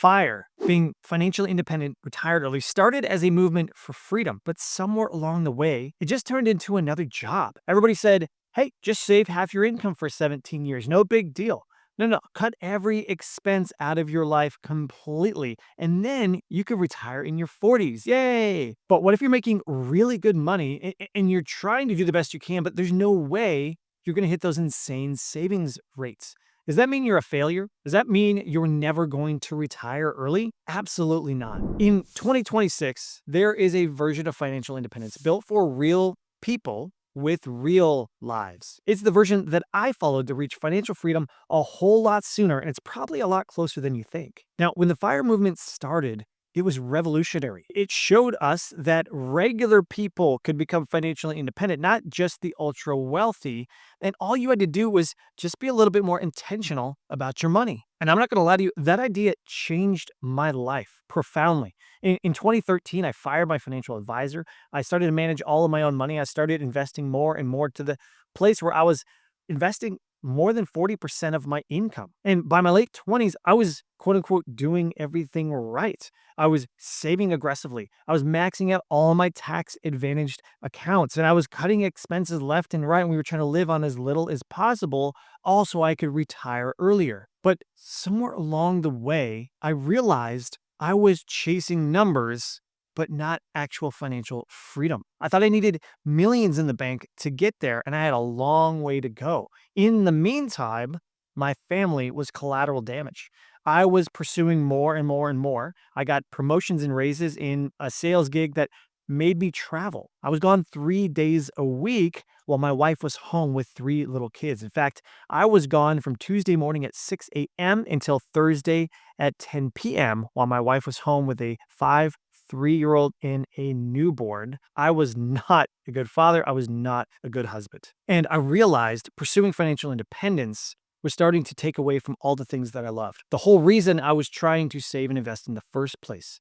FIRE, being financially independent, retired early, started as a movement for freedom, but somewhere along the way, it just turned into another job. Everybody said, hey, just save half your income for 17 years. No big deal. No, cut every expense out of your life completely, and then you could retire in your 40s. Yay! But what if you're making really good money and you're trying to do the best you can, but there's no way you're going to hit those insane savings rates? Does that mean you're a failure? Does that mean you're never going to retire early? Absolutely not. In 2026, there is a version of financial independence built for real people with real lives. It's the version that I followed to reach financial freedom a whole lot sooner, and it's probably a lot closer than you think. Now, when the FIRE movement started, it was revolutionary. It showed us that regular people could become financially independent, not just the ultra wealthy. And all you had to do was just be a little bit more intentional about your money. And I'm not going to lie to you, that idea changed my life profoundly. In 2013, I fired my financial advisor. I started to manage all of my own money. I started investing more and more to the place where I was investing more than 40% of my income. And by my late 20s, I was quote unquote doing everything right. I was saving aggressively. I was maxing out all my tax advantaged accounts, and I was cutting expenses left and right. And we were trying to live on as little as possible, also I could retire earlier. But somewhere along the way, I realized I was chasing numbers, but not actual financial freedom. I thought I needed millions in the bank to get there, and I had a long way to go. In the meantime, my family was collateral damage. I was pursuing more and more and more. I got promotions and raises in a sales gig that made me travel. I was gone 3 days a week while my wife was home with three little kids. In fact, I was gone from Tuesday morning at 6 a.m. until Thursday at 10 p.m. while my wife was home with a 3-year-old and a newborn. I was not a good father. I was not a good husband. And I realized pursuing financial independence was starting to take away from all the things that I loved. The whole reason I was trying to save and invest in the first place.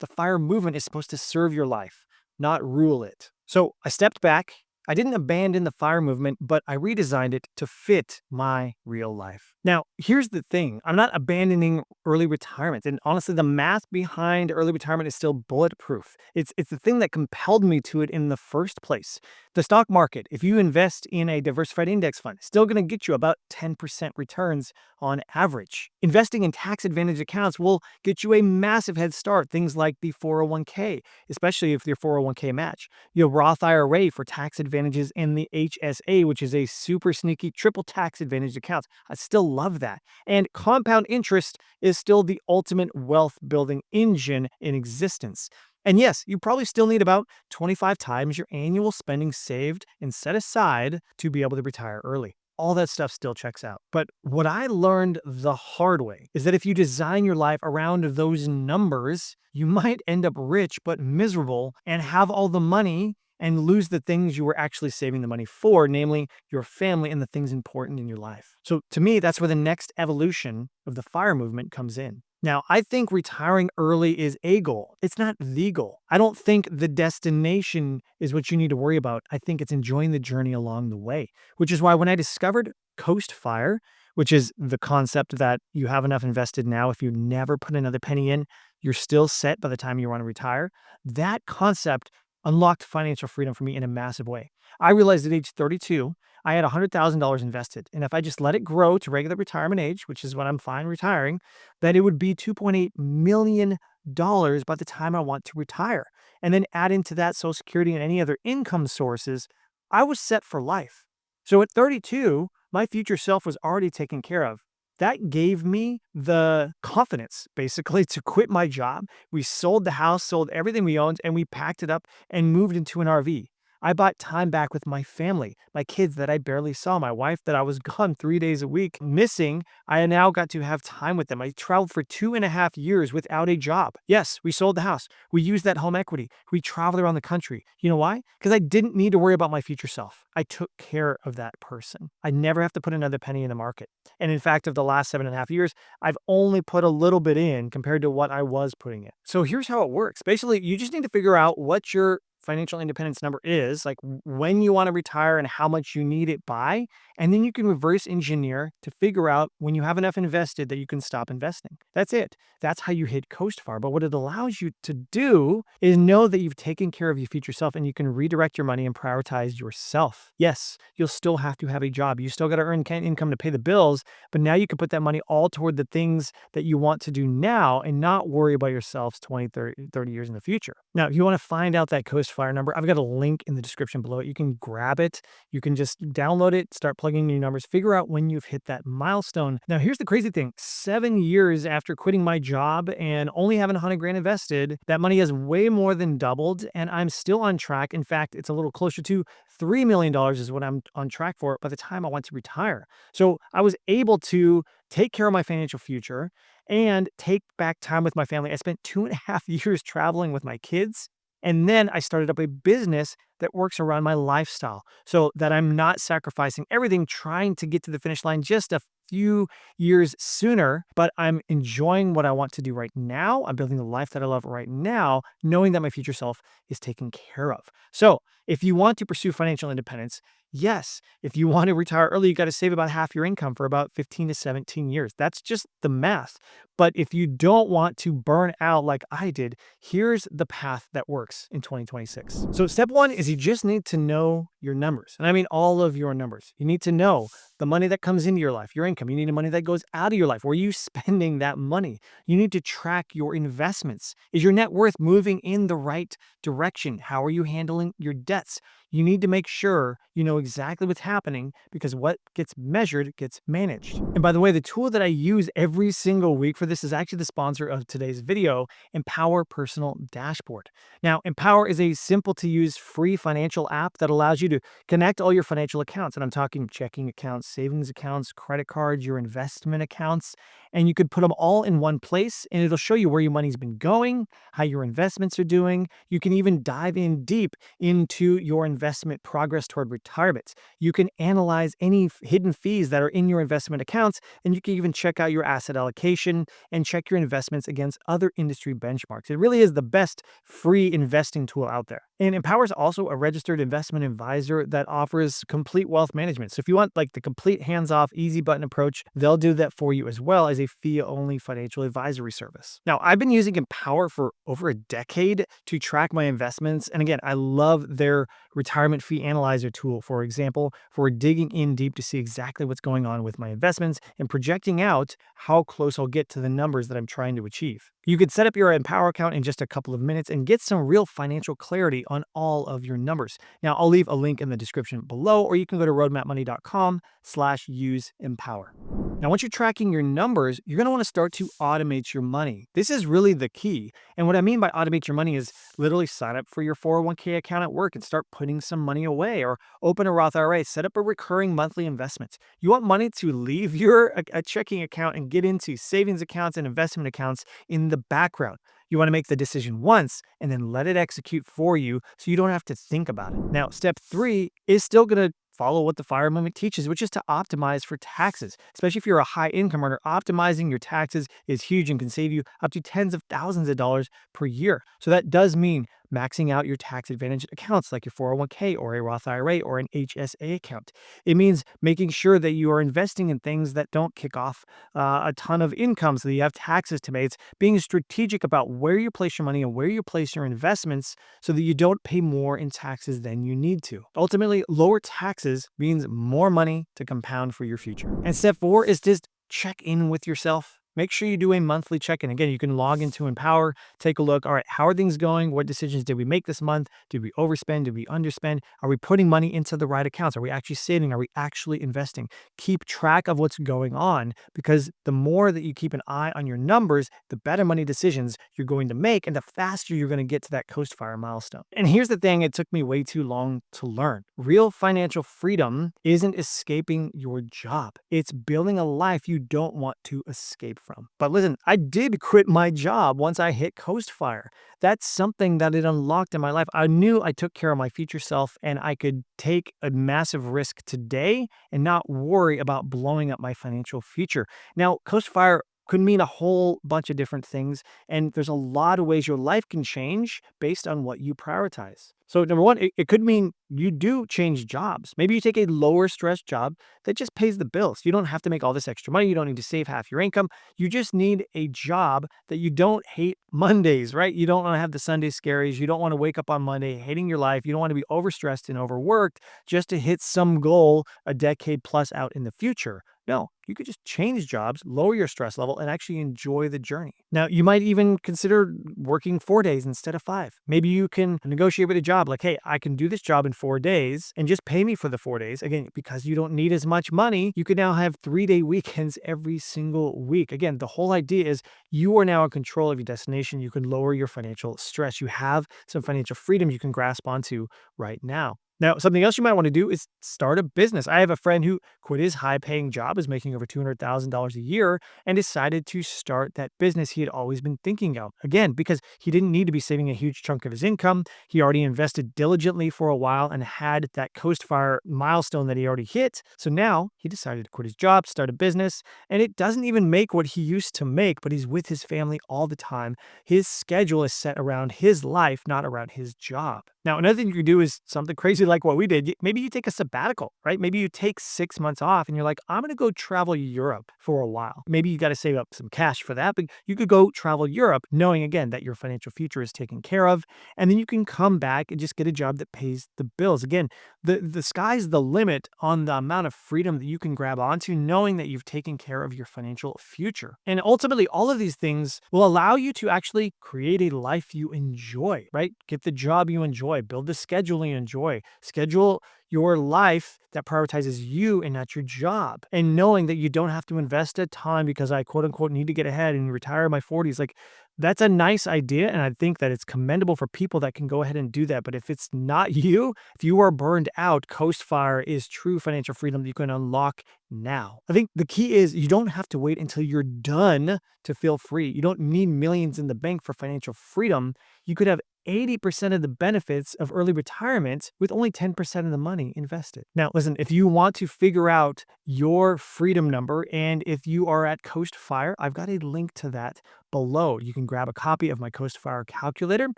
The FIRE movement is supposed to serve your life, not rule it. So I stepped back. I didn't abandon the FIRE movement, but I redesigned it to fit my real life. Now, here's the thing. I'm not abandoning early retirement. And honestly, the math behind early retirement is still bulletproof. It's the thing that compelled me to it in the first place. The stock market, if you invest in a diversified index fund, is still going to get you about 10% returns on average. Investing in tax advantage accounts will get you a massive head start. Things like the 401k, especially if your 401k match. Your Roth IRA for tax advantages, and the HSA, which is a super sneaky triple tax advantage account. I still love that. And compound interest is still the ultimate wealth building engine in existence. And yes, you probably still need about 25 times your annual spending saved and set aside to be able to retire early. All that stuff still checks out. But what I learned the hard way is that if you design your life around those numbers, you might end up rich but miserable and have all the money and lose the things you were actually saving the money for, namely your family and the things important in your life. So to me, that's where the next evolution of the FIRE movement comes in. Now, I think retiring early is a goal. It's not the goal. I don't think the destination is what you need to worry about. I think it's enjoying the journey along the way, which is why when I discovered Coast FIRE, which is the concept that you have enough invested now, if you never put another penny in, you're still set by the time you want to retire. That concept unlocked financial freedom for me in a massive way. I realized at age 32, I had $100,000 invested. And if I just let it grow to regular retirement age, which is when I'm fine retiring, that it would be $2.8 million by the time I want to retire. And then add into that Social Security and any other income sources, I was set for life. So at 32, my future self was already taken care of. That gave me the confidence, basically, to quit my job. We sold the house, sold everything we owned, and we packed it up and moved into an RV. I bought time back with my family, my kids that I barely saw, my wife that I was gone 3 days a week missing. I now got to have time with them. I traveled for 2.5 years without a job. Yes, we sold the house. We used that home equity. We traveled around the country. You know why? Because I didn't need to worry about my future self. I took care of that person. I never have to put another penny in the market. And in fact, of the last 7.5 years, I've only put a little bit in compared to what I was putting in. So here's how it works. Basically, you just need to figure out what your financial independence number is, like when you want to retire and how much you need it by. And then you can reverse engineer to figure out when you have enough invested that you can stop investing. That's it. That's how you hit Coast Fire. But what it allows you to do is know that you've taken care of your future self and you can redirect your money and prioritize yourself. Yes, you'll still have to have a job. You still got to earn income to pay the bills, but now you can put that money all toward the things that you want to do now and not worry about yourselves 20, 30 years in the future. Now, if you want to find out that Coast Fire number, I've got a link in the description below. You can grab it. You can just download it, start plugging in your numbers, figure out when you've hit that milestone. Now, here's the crazy thing. 7 years after quitting my job and only having 100 grand invested, that money has way more than doubled and I'm still on track. In fact, it's a little closer to $3 million is what I'm on track for by the time I want to retire. So I was able to take care of my financial future and take back time with my family. I spent 2.5 years traveling with my kids. And then I started up a business that works around my lifestyle so that I'm not sacrificing everything trying to get to the finish line just a few years sooner, but I'm enjoying what I want to do right now. I'm building the life that I love right now, knowing that my future self is taken care of. So if you want to pursue financial independence, yes, if you want to retire early, you got to save about half your income for about 15 to 17 years. That's just the math. But if you don't want to burn out like I did, here's the path that works in 2026. So step one is you just need to know your numbers. And I mean all of your numbers. You need to know the money that comes into your life, your income. You need the money that goes out of your life. Where are you spending that money? You need to track your investments. Is your net worth moving in the right direction? How are you handling your debts? You need to make sure you know exactly what's happening because what gets measured gets managed. And by the way, the tool that I use every single week for this is actually the sponsor of today's video, Empower Personal Dashboard. Now, Empower is a simple to use free financial app that allows you to connect all your financial accounts. And I'm talking checking accounts, savings accounts, credit cards, your investment accounts, and you could put them all in one place and it'll show you where your money's been going, how your investments are doing. You can even dive in deep into your investment progress toward retirement. You can analyze any hidden fees that are in your investment accounts, and you can even check out your asset allocation and check your investments against other industry benchmarks. It really is the best free investing tool out there. And Empower is also a registered investment advisor that offers complete wealth management. So if you want like the complete hands-off, easy button approach, they'll do that for you as well as a fee-only financial advisory service. Now, I've been using Empower for over a decade to track my investments. And again, I love their retirement fee analyzer tool, for example, for digging in deep to see exactly what's going on with my investments and projecting out how close I'll get to the numbers that I'm trying to achieve. You could set up your Empower account in just a couple of minutes and get some real financial clarity on all of your numbers. Now, I'll leave a link in the description below, or you can go to roadmapmoney.com/use Empower. Now, once you're tracking your numbers, you're going to want to start to automate your money. This is really the key. And what I mean by automate your money is literally sign up for your 401k account at work and start putting some money away, or open a Roth IRA, set up a recurring monthly investment. You want money to leave your a checking account and get into savings accounts and investment accounts in the background. You want to make the decision once and then let it execute for you so you don't have to think about it. Now, step 3 is still going to follow what the FIRE movement teaches, which is to optimize for taxes. Especially if you're a high income earner, optimizing your taxes is huge and can save you up to tens of thousands of dollars per year. So that does mean maxing out your tax advantage accounts like your 401k or a Roth IRA or an HSA account. It means making sure that you are investing in things that don't kick off a ton of income so that you have taxes to pay. It's being strategic about where you place your money and where you place your investments so that you don't pay more in taxes than you need to. Ultimately, lower taxes means more money to compound for your future. And step 4 is just check in with yourself. Make sure you do a monthly check-in. Again, you can log into Empower, take a look. All right, how are things going? What decisions did we make this month? Did we overspend? Did we underspend? Are we putting money into the right accounts? Are we actually saving? Are we actually investing? Keep track of what's going on, because the more that you keep an eye on your numbers, the better money decisions you're going to make and the faster you're going to get to that Coast Fire milestone. And here's the thing, it took me way too long to learn. Real financial freedom isn't escaping your job. It's building a life you don't want to escape from. But listen, I did quit my job once I hit Coast Fire. That's something that it unlocked in my life. I knew I took care of my future self and I could take a massive risk today and not worry about blowing up my financial future. Now, Coast Fire could mean a whole bunch of different things. And there's a lot of ways your life can change based on what you prioritize. So, number one, it could mean you do change jobs. Maybe you take a lower stress job that just pays the bills. You don't have to make all this extra money. You don't need to save half your income. You just need a job that you don't hate Mondays, right? You don't want to have the Sunday scaries. You don't want to wake up on Monday hating your life. You don't want to be overstressed and overworked just to hit some goal a decade plus out in the future. No, you could just change jobs, lower your stress level, and actually enjoy the journey. Now, you might even consider working 4 days instead of 5. Maybe you can negotiate with a job like, hey, I can do this job in 4 days and just pay me for the 4 days. Again, because you don't need as much money, you can now have 3-day weekends every single week. Again, the whole idea is you are now in control of your destination. You can lower your financial stress. You have some financial freedom you can grasp onto right now. Now, something else you might want to do is start a business. I have a friend who quit his high paying job, is making over $200,000 a year, and decided to start that business he had always been thinking of. Again, because he didn't need to be saving a huge chunk of his income. He already invested diligently for a while and had that Coast Fire milestone that he already hit. So now he decided to quit his job, start a business, and it doesn't even make what he used to make, but he's with his family all the time. His schedule is set around his life, not around his job. Now, another thing you could do is something crazy like what we did. Maybe you take a sabbatical, right? Maybe you take 6 months off and you're like, I'm going to go travel Europe for a while. Maybe you got to save up some cash for that, but you could go travel Europe knowing again that your financial future is taken care of. And then you can come back and just get a job that pays the bills. Again, the sky's the limit on the amount of freedom that you can grab onto, knowing that you've taken care of your financial future. And ultimately, all of these things will allow you to actually create a life you enjoy, right? Get the job you enjoy, build the schedule you enjoy, schedule your life that prioritizes you and not your job. And knowing that you don't have to invest a ton because I quote unquote need to get ahead and retire in my 40s, like that's a nice idea. And I think that it's commendable for people that can go ahead and do that. But if it's not you, if you are burned out, Coast Fire is true financial freedom that you can unlock now. I think the key is you don't have to wait until you're done to feel free. You don't need millions in the bank for financial freedom. You could have 80% of the benefits of early retirement with only 10% of the money invested. Now, listen, if you want to figure out your freedom number and if you are at Coast Fire, I've got a link to that below. You can grab a copy of my Coast Fire calculator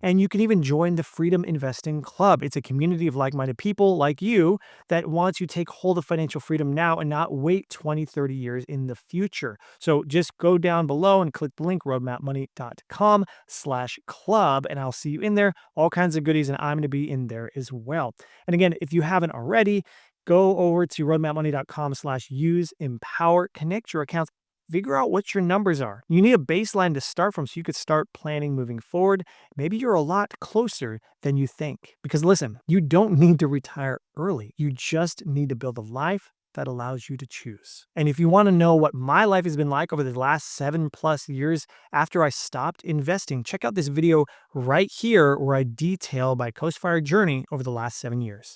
and you can even join the Freedom Investing Club. It's a community of like-minded people like you that want to take hold of financial freedom now and not wait 20, 30 years in the future. So just go down below and click the link roadmapmoney.com/club and I'll see you in there. All kinds of goodies, and I'm going to be in there as well. And again, if you haven't already, go over to roadmapmoney.com/use empower, connect your accounts, figure out what your numbers are. You need a baseline to start from so you could start planning moving forward. Maybe you're a lot closer than you think. Because listen, you don't need to retire early. You just need to build a life that allows you to choose. And if you want to know what my life has been like over the last 7+ years after I stopped investing, check out this video right here where I detail my Coast Fire journey over the last 7 years.